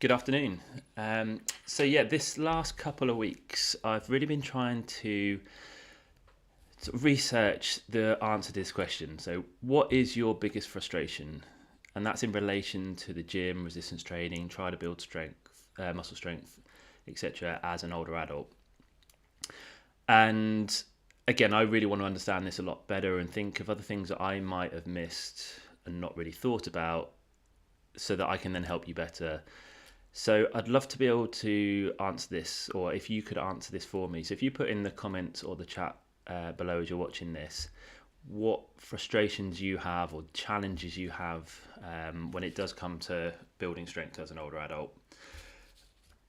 Good afternoon. This last couple of weeks, I've really been trying to sort of research the answer to this question. So, what is your biggest frustration? And that's in relation to the gym, resistance training, try to build strength, muscle strength, etc., as an older adult. And again, I really want to understand this a lot better and think of other things that I might have missed and not really thought about so that I can then help you better. So I'd love to be able to answer this, or if you could answer this for me. So if you put in the comments or the chat below as you're watching this, what frustrations you have or challenges you have when it does come to building strength as an older adult.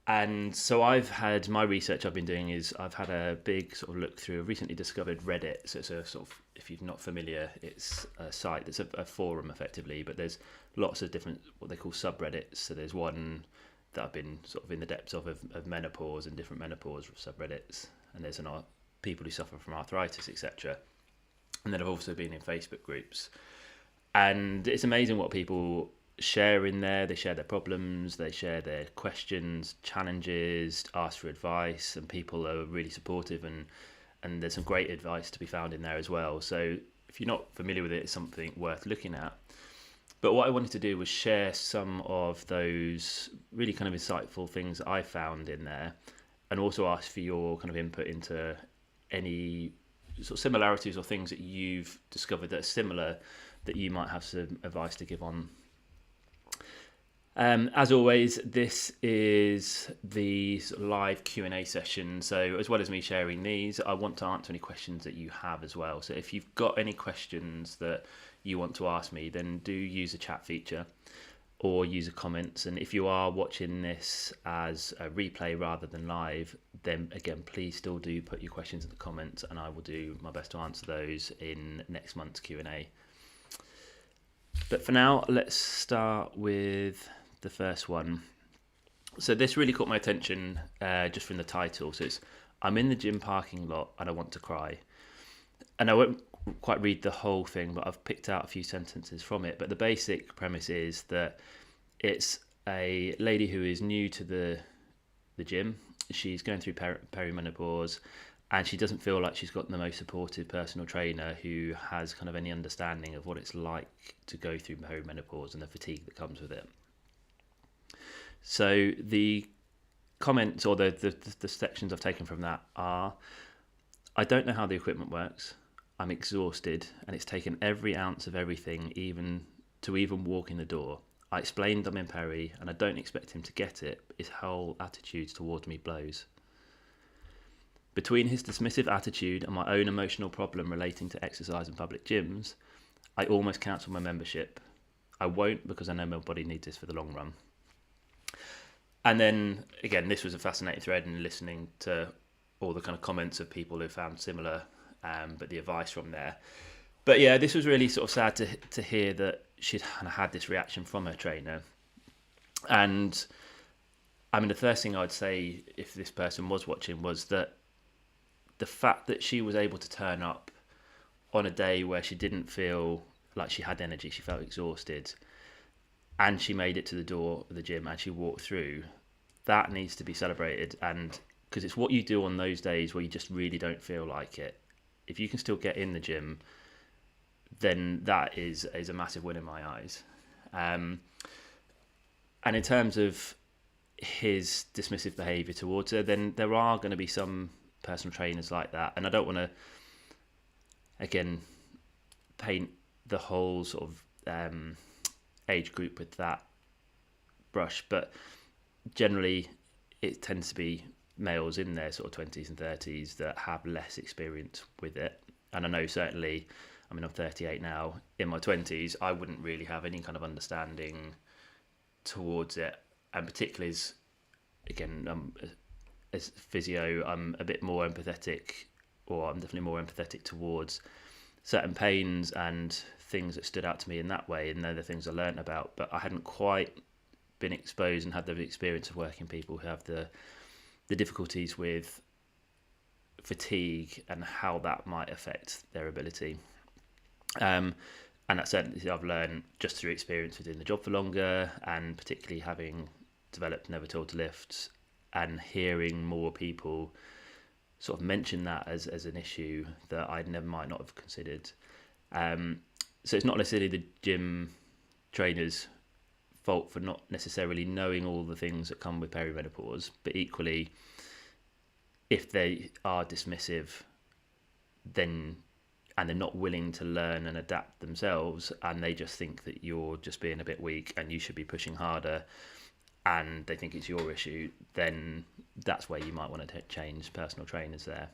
And so I've had my research I've been doing is I've had a big sort of look through a recently discovered Reddit. So it's a sort of, if you're not familiar, it's a site that's a forum effectively, but there's lots of different what they call subreddits. So there's one that I've been sort of in the depths of menopause and different menopause subreddits, and there's people who suffer from arthritis, etc. And then I've also been in Facebook groups, and it's amazing what people share in there. They share their problems, they share their questions, challenges, ask for advice, and people are really supportive, and there's some great advice to be found in there as well. So if you're not familiar with it, it's something worth looking at. But what I wanted to do was share some of those really kind of insightful things that I found in there, and also ask for your kind of input into any sort of similarities or things that you've discovered that are similar that you might have some advice to give on. As always, this is the sort of live Q&A session. So as well as me sharing these, I want to answer any questions that you have as well. So if you've got any questions that you want to ask me, then do use the chat feature or use the comments. And if you are watching this as a replay rather than live, then again, please still do put your questions in the comments, and I will do my best to answer those in next month's Q&A. But for now, let's start with the first one. So this really caught my attention just from the title. So it's, I'm in the gym parking lot and I want to cry. And I won't quite read the whole thing, but I've picked out a few sentences from it. But the basic premise is that it's a lady who is new to the gym. She's going through perimenopause, and she doesn't feel like she's got the most supportive personal trainer who has kind of any understanding of what it's like to go through perimenopause and the fatigue that comes with it. So the comments or the sections I've taken from that are, I don't know how the equipment works. I'm exhausted, and it's taken every ounce of everything even walk in the door. I explained I'm in peri and I don't expect him to get it. His whole attitude towards me blows. Between his dismissive attitude and my own emotional problem relating to exercise in public gyms, I almost cancelled my membership. I won't, because I know my body needs this for the long run. And then, again, this was a fascinating thread, and listening to all the kind of comments of people who found similar, but the advice from there. But yeah, this was really sort of sad to hear that she'd kind of had this reaction from her trainer. And I mean, the first thing I'd say, if this person was watching, was that the fact that she was able to turn up on a day where she didn't feel like she had energy, she felt exhausted, and she made it to the door of the gym and she walked through, that needs to be celebrated. And because it's what you do on those days where you just really don't feel like it, if you can still get in the gym, then that is a massive win in my eyes. And in terms of his dismissive behaviour towards her, then there are going to be some personal trainers like that, and I don't want to again paint the whole sort of age group with that brush, but generally it tends to be males in their sort of 20s and 30s that have less experience with it. And I know certainly, I mean, I'm 38 now, in my 20s I wouldn't really have any kind of understanding towards it, and particularly as physio, I'm a bit more empathetic, or I'm definitely more empathetic towards certain pains and things that stood out to me in that way, and they're the things I learnt about. But I hadn't quite been exposed and had the experience of working people who have the difficulties with fatigue and how that might affect their ability. And that's certainly I've learned just through experience with doing the job for longer, and particularly having developed, never told to lift, and hearing more people sort of mention that as an issue that I might not have considered. So it's not necessarily the gym trainers' fault for not necessarily knowing all the things that come with perimenopause, but equally, if they are dismissive, then and they're not willing to learn and adapt themselves, and they just think that you're just being a bit weak and you should be pushing harder, and they think it's your issue, then that's where you might want to change personal trainers there.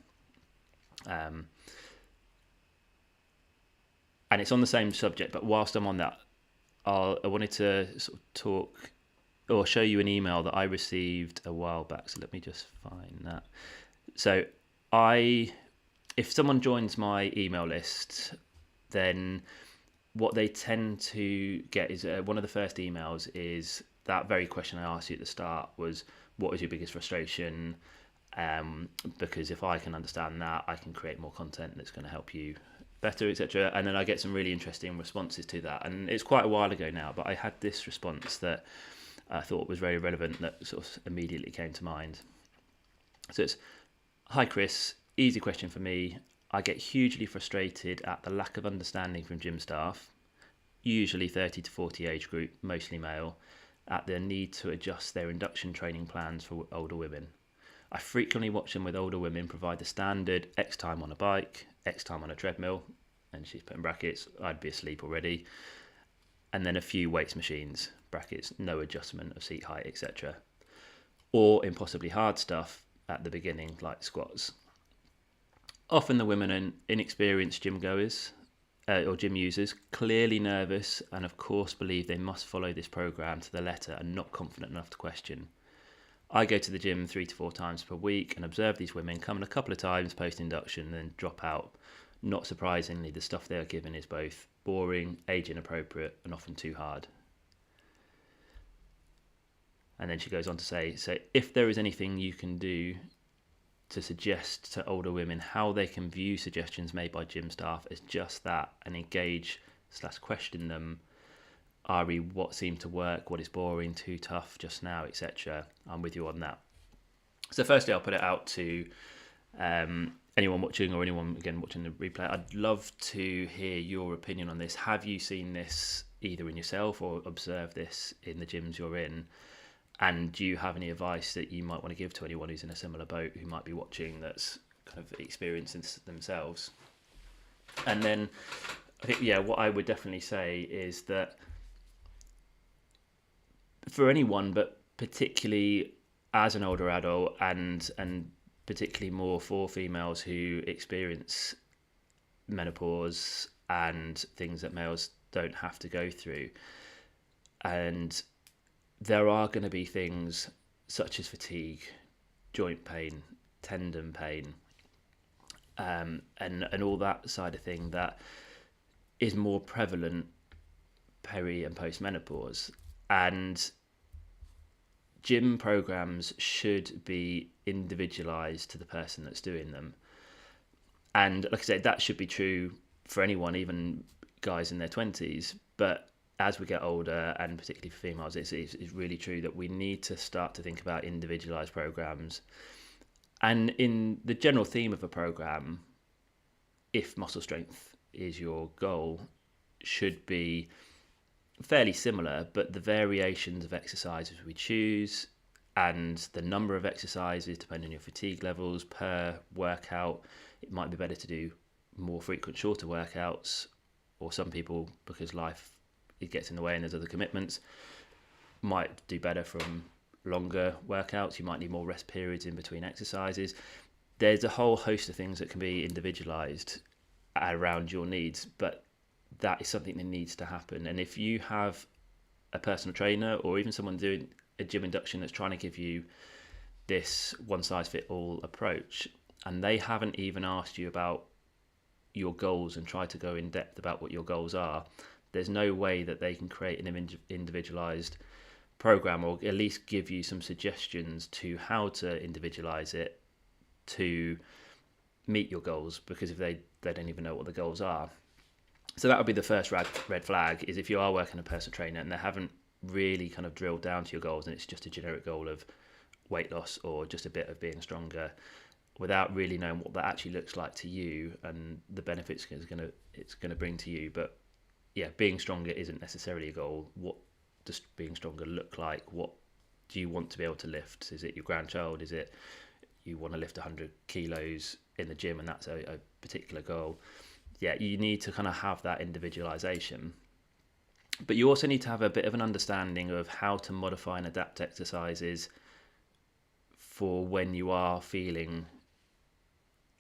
And it's on the same subject, but whilst I'm on that, I wanted to sort of talk or show you an email that I received a while back. So let me just find that. So if someone joins my email list, then what they tend to get is one of the first emails is that very question I asked you at the start was, what was your biggest frustration? Because if I can understand that, I can create more content that's going to help you better, etc. And then I get some really interesting responses to that. And it's quite a while ago now, but I had this response that I thought was very relevant that sort of immediately came to mind. So it's, hi Chris, easy question for me. I get hugely frustrated at the lack of understanding from gym staff, usually 30 to 40 age group, mostly male, at their need to adjust their induction training plans for older women. I frequently watch them with older women provide the standard X time on a bike, X time on a treadmill, and she's put in brackets, I'd be asleep already, and then a few weights machines, brackets, no adjustment of seat height, etc. Or impossibly hard stuff at the beginning, like squats. Often the women are inexperienced gym goers or gym users, clearly nervous, and of course believe they must follow this program to the letter and not confident enough to question. I go to the gym 3 to 4 times per week and observe these women come in a couple of times post-induction and then drop out. Not surprisingly, the stuff they are given is both boring, age inappropriate, and often too hard. And then she goes on to say, so if there is anything you can do to suggest to older women how they can view suggestions made by gym staff as just that and engage/question them, re what seemed to work, what is boring, too tough just now, etc. I'm with you on that. So firstly, I'll put it out to anyone watching or anyone again watching the replay. I'd love to hear your opinion on this. Have you seen this either in yourself or observed this in the gyms you're in? And do you have any advice that you might want to give to anyone who's in a similar boat who might be watching that's kind of experiencing themselves? And then I think, what I would definitely say is that for anyone, but particularly as an older adult and particularly more for females who experience menopause and things that males don't have to go through, and there are going to be things such as fatigue, joint pain, tendon pain, and all that side of thing that is more prevalent peri and post menopause. And gym programs should be individualized to the person that's doing them. And like I said, that should be true for anyone, even guys in their 20s. But as we get older, and particularly for females, it's really true that we need to start to think about individualized programs. And in the general theme of a program, if muscle strength is your goal, should be fairly similar, but the variations of exercises we choose and the number of exercises depending on your fatigue levels per workout. It might be better to do more frequent, shorter workouts, or some people, because life it gets in the way and there's other commitments, might do better from longer workouts. You might need more rest periods in between exercises. There's a whole host of things that can be individualized around your needs, but that is something that needs to happen. And if you have a personal trainer or even someone doing a gym induction that's trying to give you this one-size-fits-all approach, and they haven't even asked you about your goals and tried to go in depth about what your goals are, there's no way that they can create an individualized program, or at least give you some suggestions to how to individualize it to meet your goals, because if they don't even know what the goals are. So that would be the first red flag, is if you are working a personal trainer and they haven't really kind of drilled down to your goals and it's just a generic goal of weight loss or just a bit of being stronger, without really knowing what that actually looks like to you and the benefits it's gonna bring to you. But yeah, being stronger isn't necessarily a goal. What does being stronger look like? What do you want to be able to lift? Is it your grandchild? Is it you want to lift 100 kilos in the gym and that's a particular goal? Yeah, you need to kind of have that individualization. But you also need to have a bit of an understanding of how to modify and adapt exercises for when you are feeling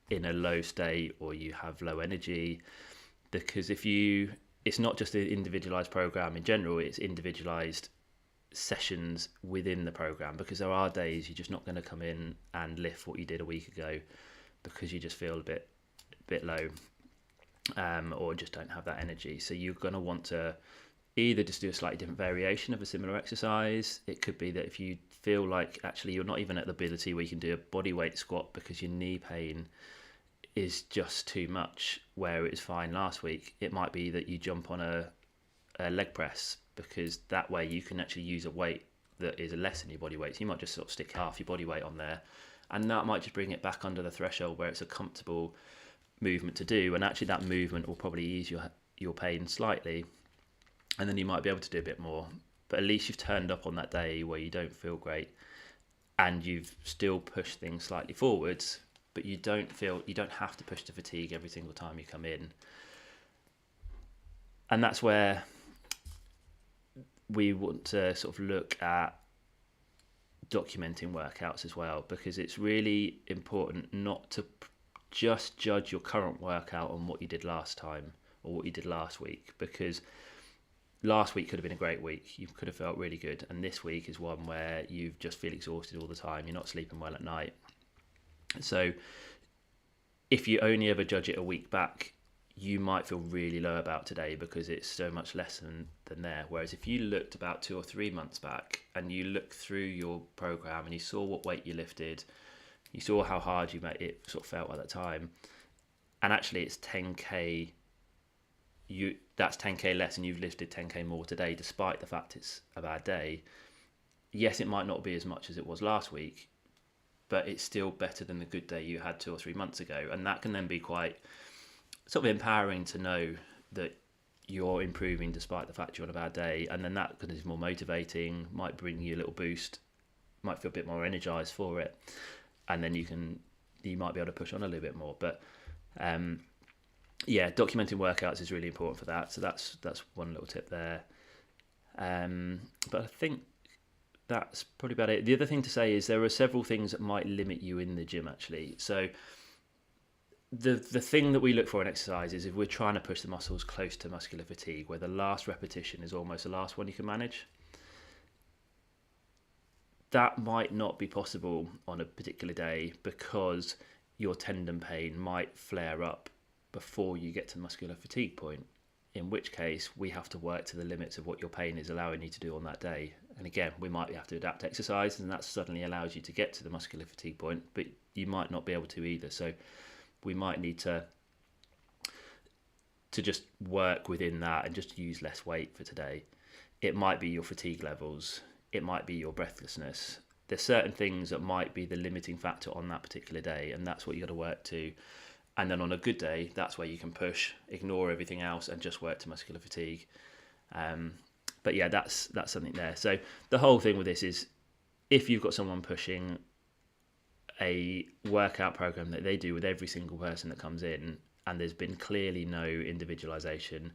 in a low state or you have low energy. Because it's not just an individualized program in general, it's individualized sessions within the program, because there are days you're just not going to come in and lift what you did a week ago because you just feel a bit low, or just don't have that energy. So you're going to want to either just do a slightly different variation of a similar exercise. It could be that if you feel like actually you're not even at the ability where you can do a body weight squat because your knee pain is just too much, where it was fine last week, it might be that you jump on a leg press, because that way you can actually use a weight that is less than your body weight. So you might just sort of stick half your body weight on there, and that might just bring it back under the threshold where it's a comfortable movement to do, and actually that movement will probably ease your pain slightly, and then you might be able to do a bit more. But at least you've turned up on that day where you don't feel great and you've still pushed things slightly forwards, but you don't have to push to fatigue every single time you come in. And that's where we want to sort of look at documenting workouts as well, because it's really important not to just judge your current workout on what you did last time or what you did last week, because last week could have been a great week. You could have felt really good. And this week is one where you just feel exhausted all the time. You're not sleeping well at night. So if you only ever judge it a week back, you might feel really low about today because it's so much less than there. Whereas if you looked about 2 or 3 months back and you looked through your program and you saw what weight you lifted, you saw how hard you made it sort of felt at that time, and actually it's 10k, that's 10k less and you've lifted 10k more today despite the fact it's a bad day. Yes, it might not be as much as it was last week, but it's still better than the good day you had 2 or 3 months ago. And that can then be quite sort of empowering to know that you're improving despite the fact you're on a bad day. And then that is more motivating, might bring you a little boost, might feel a bit more energized for it. And then you might be able to push on a little bit more. But yeah, documenting workouts is really important for that. So that's one little tip there. But I think that's probably about it. The other thing to say is there are several things that might limit you in the gym, actually. So the thing that we look for in exercise is if we're trying to push the muscles close to muscular fatigue, where the last repetition is almost the last one you can manage. That might not be possible on a particular day because your tendon pain might flare up before you get to the muscular fatigue point, in which case we have to work to the limits of what your pain is allowing you to do on that day. And again, we might have to adapt exercise, and that suddenly allows you to get to the muscular fatigue point, but you might not be able to either. So we might need to just work within that and just use less weight for today. It might be your fatigue levels, it might be your breathlessness. There's certain things that might be the limiting factor on that particular day, and that's what you got to work to. And then on a good day, that's where you can push, ignore everything else, and just work to muscular fatigue. But yeah, that's something there. So the whole thing with this is, if you've got someone pushing a workout program that they do with every single person that comes in, and there's been clearly no individualization,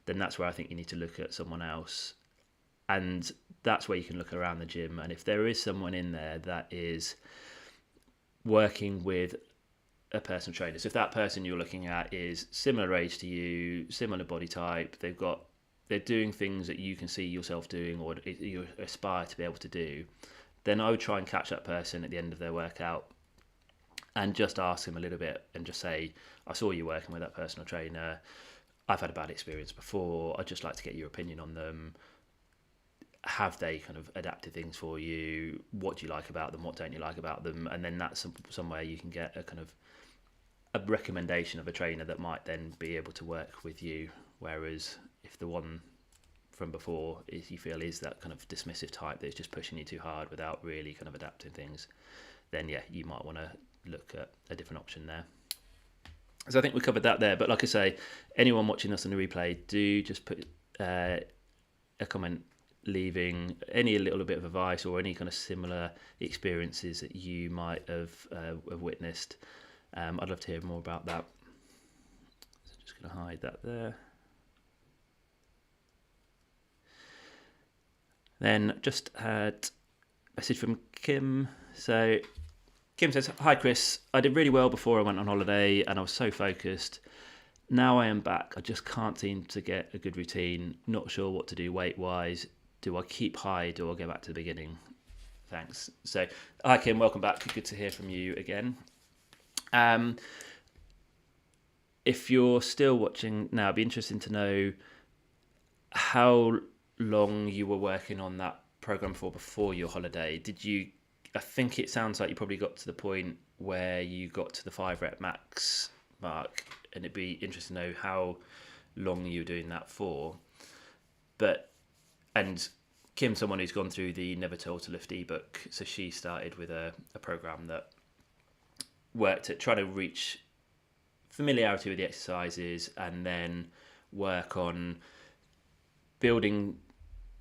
then that's where I think you need to look at someone else. And that's where you can look around the gym. And if there is someone in there that is working with a personal trainer, so if that person you're looking at is similar age to you, similar body type, they're doing things that you can see yourself doing or you aspire to be able to do, then I would try and catch that person at the end of their workout and just ask them a little bit and just say, I saw you working with that personal trainer, I've had a bad experience before, I'd just like to get your opinion on them. Have they kind of adapted things for you? What do you like about them? What don't you like about them? And then that's somewhere you can get a kind of a recommendation of a trainer that might then be able to work with you. Whereas if the one from before is you feel is that kind of dismissive type that's just pushing you too hard without really kind of adapting things, then yeah, you might want to look at a different option there. So I think we covered that there. But like I say, anyone watching us on the replay, do just put a comment leaving any little bit of advice or any kind of similar experiences that you might have witnessed. I'd love to hear more about that. So just going to hide that there. Then just had a message from Kim. So Kim says, "Hi Chris, I did really well before I went on holiday and I was so focused. Now I am back. I just can't seem to get a good routine. Not sure what to do weight-wise. Do I keep high? Do I go back to the beginning? Thanks." So, hi Kim, welcome back. Good to hear from you again. If you're still watching now, it'd be interesting to know how long you were working on that program for before your holiday. Did you? I think it sounds like you probably got to the point where you got to the 5 rep max mark, and it'd be interesting to know how long you were doing that for. And Kim's someone who's gone through the Never Told to Lift ebook, so she started with a program that worked at trying to reach familiarity with the exercises and then work on building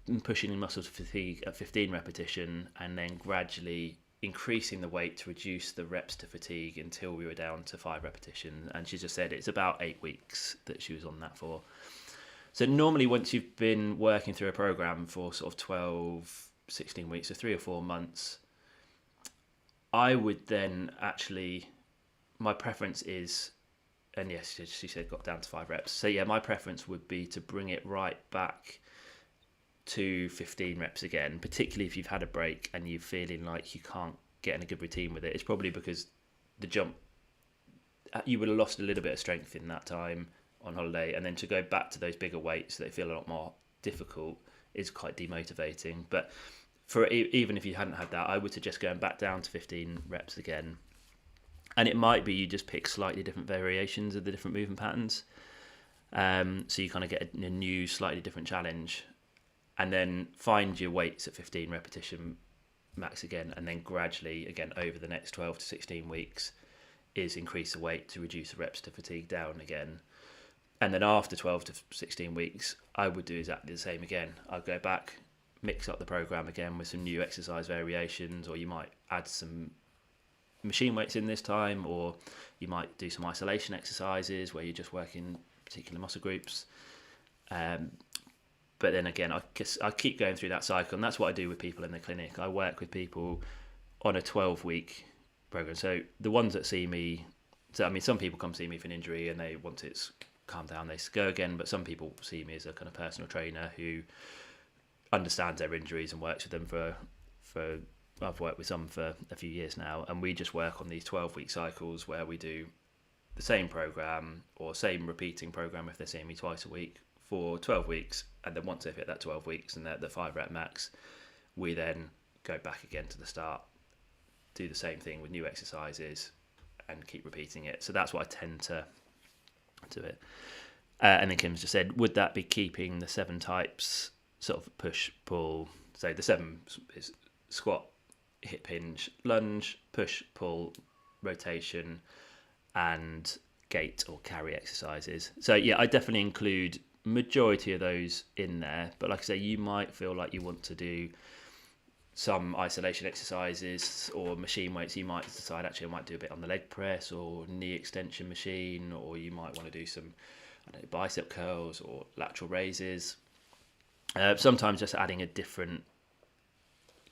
and pushing muscle fatigue at 15 repetition, and then gradually increasing the weight to reduce the reps to fatigue until we were down to 5 repetitions. And she just said it's about 8 weeks that she was on that for. So normally once you've been working through a program for sort of 12, 16 weeks, so 3 or 4 months, I would then actually, my preference is, and yes, she said got down to 5 reps. So yeah, my preference would be to bring it right back to 15 reps again, particularly if you've had a break and you're feeling like you can't get in a good routine with it. It's probably because the jump, you would have lost a little bit of strength in that time on holiday, and then to go back to those bigger weights that feel a lot more difficult is quite demotivating. But for even if you hadn't had that, I would suggest going back down to 15 reps again. And it might be you just pick slightly different variations of the different movement patterns, so you kind of get a new, slightly different challenge. And then find your weights at 15 repetition max again, and then gradually, again, over the next 12 to 16 weeks, is increase the weight to reduce the reps to fatigue down again. And then after 12 to 16 weeks, I would do exactly the same again. I'd go back, mix up the program again with some new exercise variations, or you might add some machine weights in this time, or you might do some isolation exercises where you're just working particular muscle groups. But then again, I keep going through that cycle, and that's what I do with people in the clinic. I work with people on a 12-week program. So the ones that see me, some people come see me for an injury and they want it calm down, they go again. But some people see me as a kind of personal trainer who understands their injuries and works with them for I've worked with some for a few years now, and we just work on these 12-week cycles where we do the same program or same repeating program if they're seeing me twice a week for 12 weeks, and then once they've hit that 12 weeks and they're at the 5 rep max, we then go back again to the start, do the same thing with new exercises and keep repeating it. So that's what I tend to do it. And then Kim's just said, would that be keeping the 7 types sort of push, pull? So the 7 is squat, hip hinge, lunge, push, pull, rotation, and gait or carry exercises. So yeah, I definitely include majority of those in there, but like I say, you might feel like you want to do some isolation exercises or machine weights. You might decide actually I might do a bit on the leg press or knee extension machine, or you might want to do some bicep curls or lateral raises. Sometimes just adding a different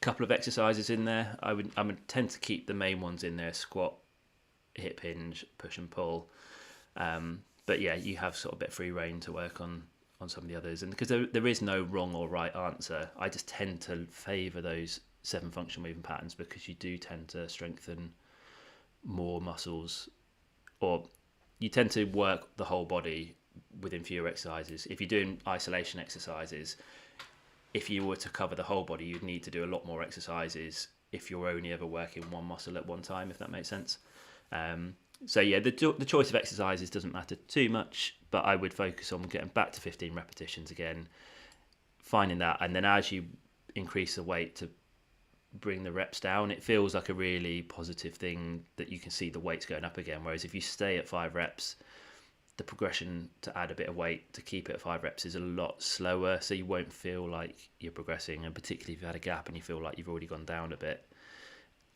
couple of exercises in there. I would tend to keep the main ones in there: squat, hip hinge, push and pull. But yeah, you have sort of a bit of free reign to work on some of the others. And because there is no wrong or right answer, I just tend to favour those 7 functional movement patterns because you do tend to strengthen more muscles, or you tend to work the whole body within fewer exercises. If you're doing isolation exercises, if you were to cover the whole body, you'd need to do a lot more exercises if you're only ever working one muscle at one time, if that makes sense. So yeah, the choice of exercises doesn't matter too much, but I would focus on getting back to 15 repetitions again, finding that, and then as you increase the weight to bring the reps down, it feels like a really positive thing that you can see the weight's going up again. Whereas if you stay at 5 reps, the progression to add a bit of weight to keep it at 5 reps is a lot slower, so you won't feel like you're progressing. And particularly if you've had a gap and you feel like you've already gone down a bit,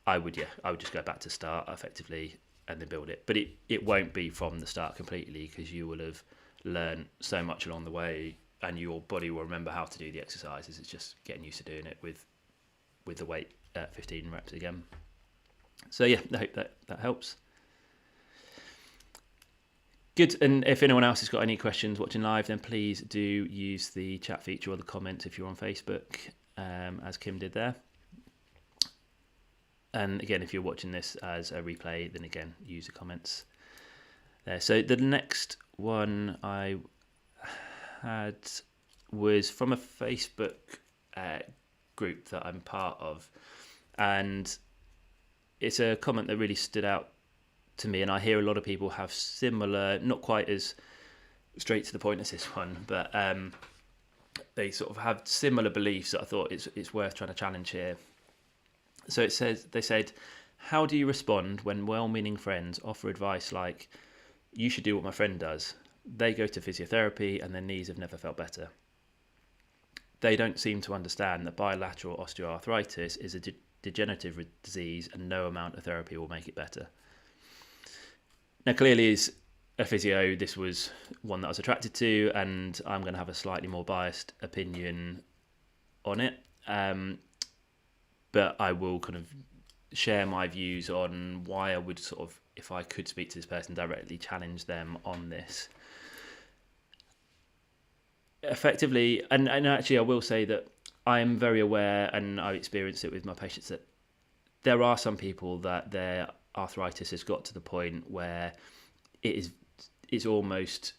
I would just go back to start effectively and then build it. But it won't be from the start completely, because you will have learned so much along the way, and your body will remember how to do the exercises. It's just getting used to doing it with the weight at 15 reps again. So yeah, I hope that helps. Good. And if anyone else has got any questions watching live, then please do use the chat feature or the comments if you're on Facebook, as Kim did there. And again, if you're watching this as a replay, then again, use the comments there. So the next one I had was from a Facebook group that I'm part of, and it's a comment that really stood out to me, and I hear a lot of people have similar, not quite as straight to the point as this one, but they sort of have similar beliefs that I thought it's worth trying to challenge here. So they said, how do you respond when well-meaning friends offer advice like, you should do what my friend does? They go to physiotherapy and their knees have never felt better. They don't seem to understand that bilateral osteoarthritis is a degenerative disease and no amount of therapy will make it better. Now, clearly, as a physio, this was one that I was attracted to, and I'm going to have a slightly more biased opinion on it. But I will kind of share my views on why I would sort of, if I could speak to this person directly, challenge them on this. Effectively, and actually I will say that I am very aware, and I experienced it with my patients, that there are some people that their arthritis has got to the point where it's almost,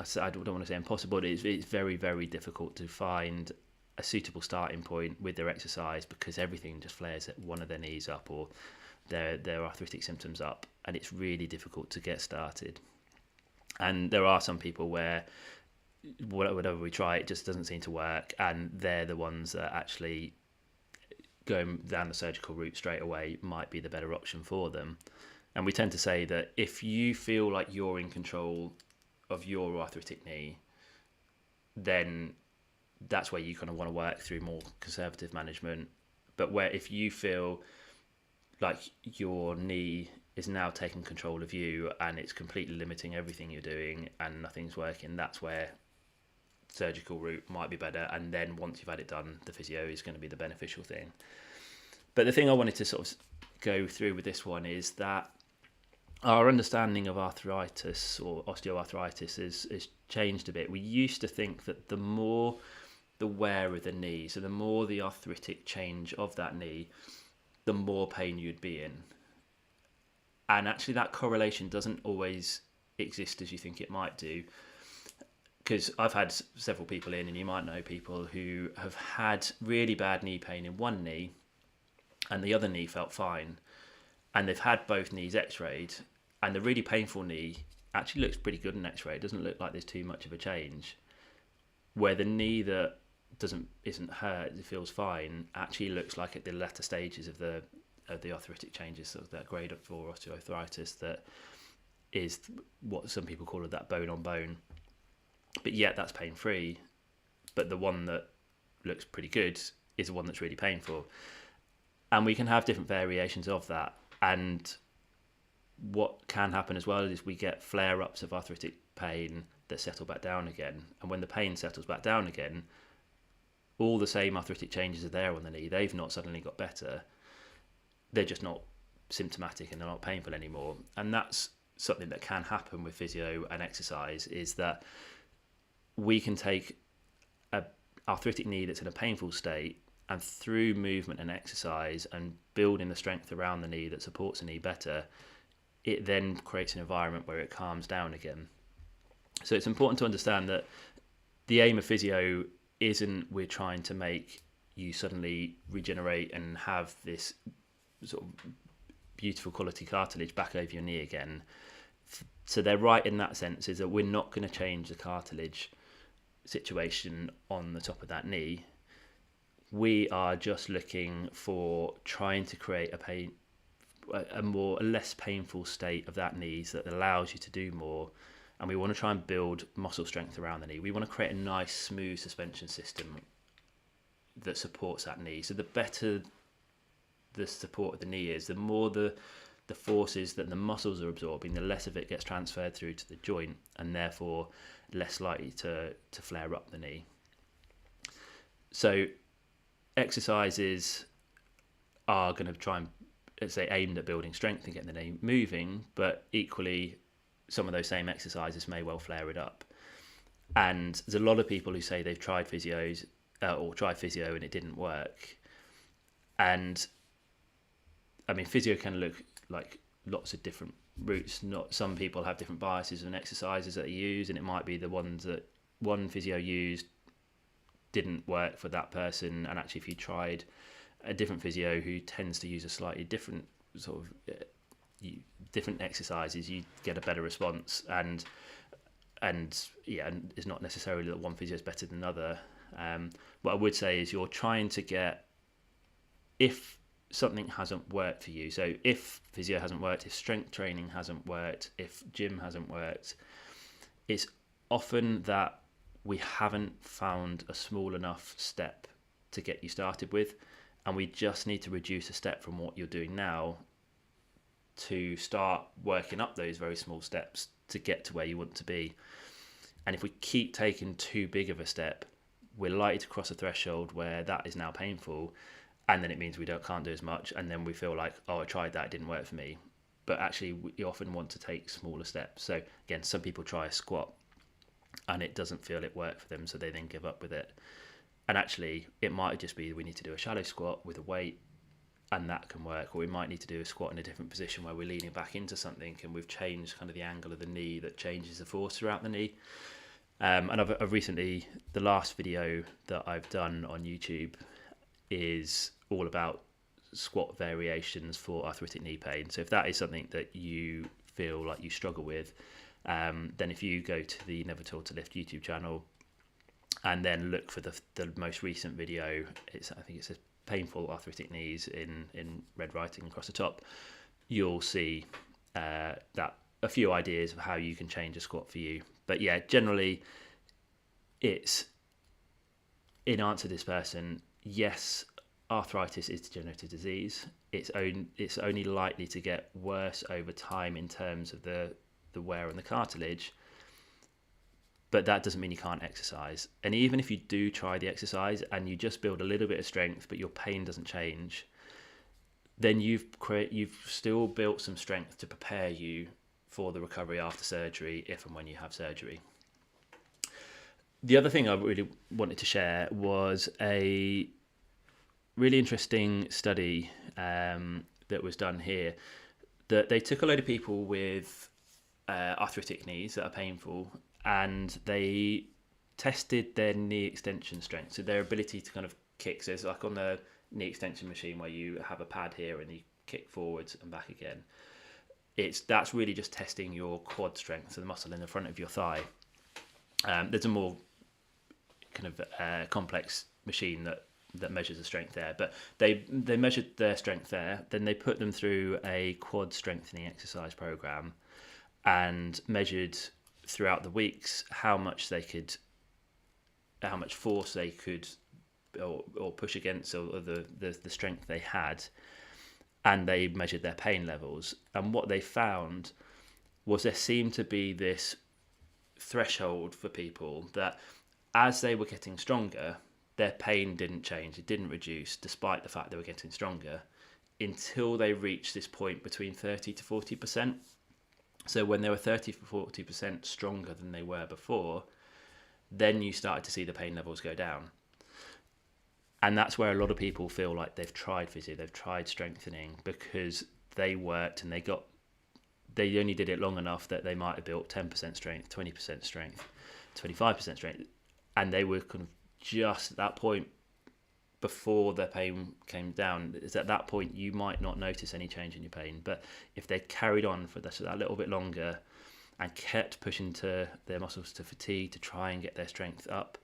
I don't want to say impossible, but it's very, very difficult to find a suitable starting point with their exercise, because everything just flares at one of their knees up or their arthritic symptoms up, and it's really difficult to get started. And there are some people where whatever we try, it just doesn't seem to work, and they're the ones that actually going down the surgical route straight away might be the better option for them. And we tend to say that if you feel like you're in control of your arthritic knee, then that's where you kind of want to work through more conservative management. But where if you feel like your knee is now taking control of you and it's completely limiting everything you're doing and nothing's working, that's where surgical route might be better. And then once you've had it done, the physio is going to be the beneficial thing. But the thing I wanted to sort of go through with this one is that our understanding of arthritis or osteoarthritis is changed a bit. We used to think that the more the wear of the knee, so the more the arthritic change of that knee, the more pain you'd be in. And actually that correlation doesn't always exist as you think it might do. Because I've had several people in, and you might know people who have had really bad knee pain in one knee and the other knee felt fine. And they've had both knees x-rayed, and the really painful knee actually looks pretty good in x-ray. It doesn't look like there's too much of a change. Where the knee that isn't hurt, it feels fine, actually looks like at the latter stages of the arthritic changes, so that grade 4 osteoarthritis that is what some people call it, that bone on bone. But yet that's pain free. But the one that looks pretty good is the one that's really painful. And we can have different variations of that. And what can happen as well is we get flare-ups of arthritic pain that settle back down again. And when the pain settles back down again, all the same arthritic changes are there on the knee. They've not suddenly got better. They're just not symptomatic and they're not painful anymore. And that's something that can happen with physio and exercise, is that we can take an arthritic knee that's in a painful state, and through movement and exercise and building the strength around the knee that supports the knee better, it then creates an environment where it calms down again. So it's important to understand that the aim of physio isn't we're trying to make you suddenly regenerate and have this sort of beautiful quality cartilage back over your knee again. So they're right in that sense, is that we're not going to change the cartilage situation on the top of that knee. We are just looking for trying to create a less painful state of that knee that allows you to do more. And we want to try and build muscle strength around the knee. We want to create a nice, smooth suspension system that supports that knee. So the better the support of the knee is, the more the forces that the muscles are absorbing, the less of it gets transferred through to the joint, and therefore less likely to flare up the knee. So exercises are going to try and, let's say, aimed at building strength and getting the knee moving, but equally some of those same exercises may well flare it up. And there's a lot of people who say they've tried physios or tried physio and it didn't work. And I mean, physio can look like lots of different routes. Not some people have different biases and exercises that they use, and it might be the ones that one physio used didn't work for that person. And actually, if you tried a different physio who tends to use a slightly different sort of different exercises, you get a better response. And it's not necessarily that one physio is better than another. What I would say is you're trying to get, if something hasn't worked for you, so if physio hasn't worked, if strength training hasn't worked, if gym hasn't worked, it's often that we haven't found a small enough step to get you started with, and we just need to reduce a step from what you're doing now to start working up those very small steps to get to where you want to be. And if we keep taking too big of a step, we're likely to cross a threshold where that is now painful, and then it means we can't do as much, and then we feel like, oh, I tried that, it didn't work for me. But actually, we often want to take smaller steps. So again, some people try a squat and it doesn't feel it worked for them, so they then give up with it. And actually, it might just be we need to do a shallow squat with a weight, and that can work. Or we might need to do a squat in a different position where we're leaning back into something and we've changed kind of the angle of the knee that changes the force throughout the knee. And I've recently, the last video that I've done on YouTube is all about squat variations for arthritic knee pain. So if that is something that you feel like you struggle with, then if you go to the Never Told to Lift YouTube channel and then look for the most recent video, I think it says painful arthritic knees in red writing across the top, you'll see that a few ideas of how you can change a squat for you. But yeah, generally it's, in answer to this person, yes, arthritis is degenerative disease. It's only likely to get worse over time in terms of the wear on the cartilage, but that doesn't mean you can't exercise. And even if you do try the exercise and you just build a little bit of strength, but your pain doesn't change, then you've still built some strength to prepare you for the recovery after surgery, if and when you have surgery. The other thing I really wanted to share was a really interesting study that was done here. That they took a load of people with arthritic knees that are painful, and they tested their knee extension strength, so their ability to kind of kick. So it's like on the knee extension machine where you have a pad here and you kick forwards and back again. That's really just testing your quad strength, so the muscle in the front of your thigh. There's a more kind of complex machine that measures the strength there, but they measured their strength there. Then they put them through a quad strengthening exercise program and measured throughout the weeks how much force they could or push against, or the strength they had, and they measured their pain levels. And what they found was there seemed to be this threshold for people that as they were getting stronger, their pain didn't change, it didn't reduce, despite the fact they were getting stronger, until they reached this point between 30 to 40%. So when they were 30 to 40% stronger than they were before, then you started to see the pain levels go down. And that's where a lot of people feel like they've tried physio, they've tried strengthening, because they worked and they only did it long enough that they might have built 10% strength, 20% strength, 25% strength, and they were kind of just at that point before their pain came down. Is at that point you might not notice any change in your pain, but if they carried on for that little bit longer and kept pushing to their muscles to fatigue to try and get their strength up,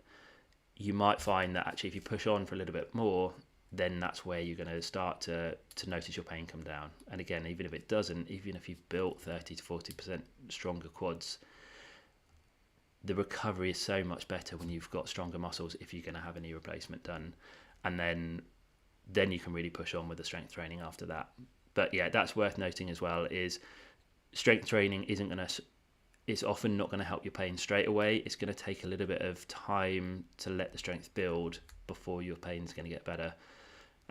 you might find that actually if you push on for a little bit more, then that's where you're going to start to notice your pain come down. And again, even if it doesn't, even if you've built 30 to 40% stronger quads, the recovery is so much better when you've got stronger muscles if you're going to have a knee replacement done. And then you can really push on with the strength training after that. But yeah, that's worth noting as well, is strength training it's often not going to help your pain straight away. It's going to take a little bit of time to let the strength build before your pain's going to get better.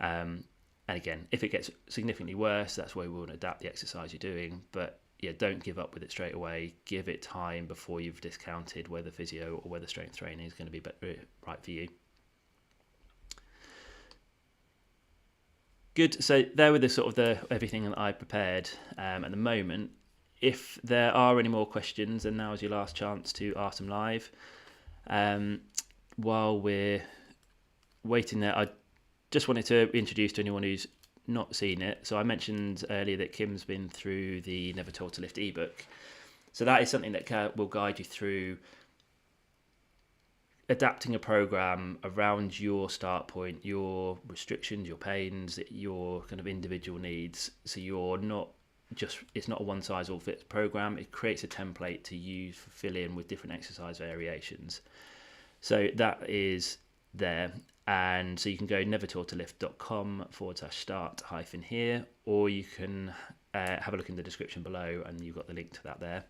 And again, if it gets significantly worse, that's where we want to adapt the exercise you're doing. But yeah, don't give up with it straight away. Give it time before you've discounted whether physio or whether strength training is going to be right for you. Good. So there were the everything that I prepared at the moment. If there are any more questions, then now is your last chance to ask them live. While we're waiting there, I just wanted to introduce to anyone who's not seen it. So I mentioned earlier that Kim's been through the Never Told to Lift ebook. So that is something that will guide you through adapting a program around your start point, your restrictions, your pains, your kind of individual needs. So it's not a one size all fits program. It creates a template to use for fill in with different exercise variations. So that is there. And so you can go nevertaughtolift.com/start-here, or you can have a look in the description below and you've got the link to that there.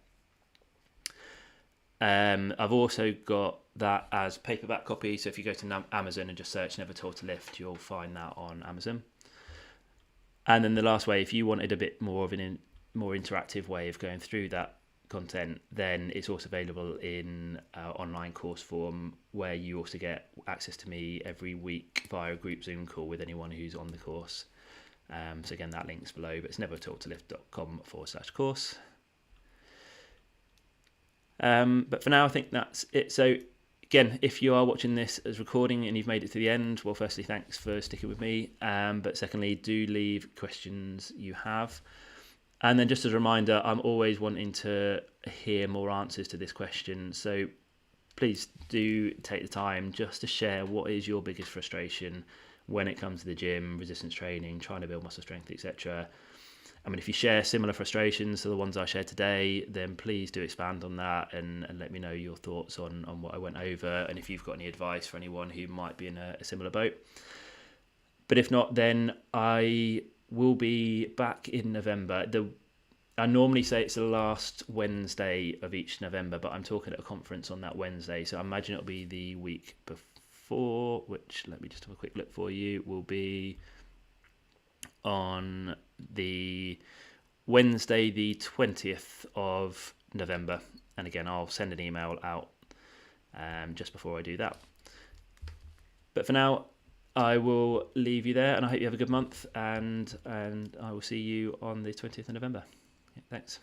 I've also got that as paperback copy. So if you go to Amazon and just search Never Told to Lift, you'll find that on Amazon. And then the last way, if you wanted a bit more of more interactive way of going through that content, then it's also available in online course form, where you also get access to me every week via a group Zoom call with anyone who's on the course. So again, that link's below, but it's nevertaughtolift.com/course. But for now, I think that's it. So again, if you are watching this as recording and you've made it to the end, well, firstly, thanks for sticking with me. But secondly, do leave questions you have. And then just as a reminder, I'm always wanting to hear more answers to this question. So please do take the time just to share what is your biggest frustration when it comes to the gym, resistance training, trying to build muscle strength, etc. I mean, if you share similar frustrations to the ones I shared today, then please do expand on that and let me know your thoughts on what I went over, and if you've got any advice for anyone who might be in a similar boat. But if not, then I will be back in November. I normally say it's the last Wednesday of each November, but I'm talking at a conference on that Wednesday, so I imagine it'll be the week before, which, let me just have a quick look for you, will be on the Wednesday the 20th of November. And again, I'll send an email out just before I do that. But for now, I will leave you there, and I hope you have a good month, and I will see you on the 20th of November. Thanks.